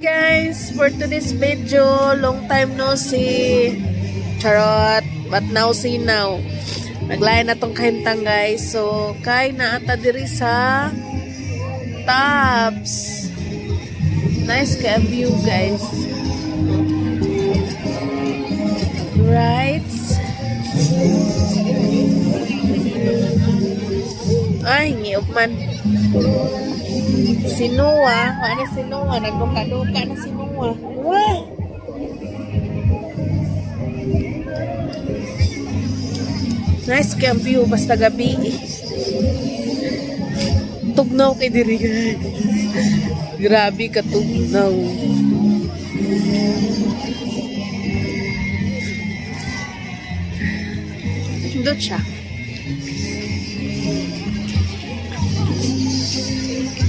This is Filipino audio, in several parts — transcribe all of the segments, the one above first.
Guys, for today's video, long time no see. Charot, but now see now. Naglayan na tong kahimtang guys. So, kay naata diri sa Tabs. Nice ka view guys. Right? Ay, ngiyop man. Si Noah, ano si Noah? Nagduka-duka na si Noah. Wah! Nice camp view, basta gabi. Tugnaw kay diri. Grabe ka tugnaw. Doon siya.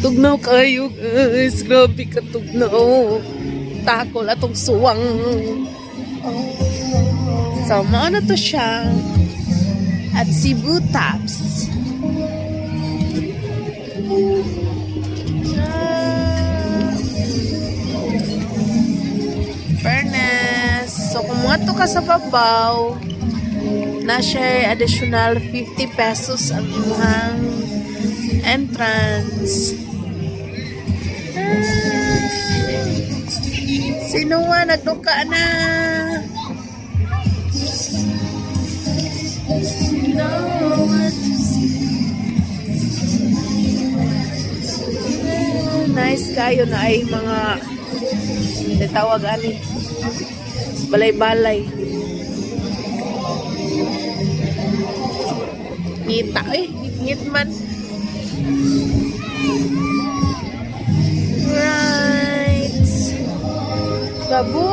Tugnaw kayo guys. Grabe ka tugnaw. Takol atong suwang. So, mauna to siya. At Cebu Tabs. Fairness. So, kung mga to ka sa babaw, na-share additional 50 pesos ang imuhang entrance. Sino nga nagduka na? Nice kayo na ay mga tawag ani balay-balay. Ngita ngit man. Right. Babu.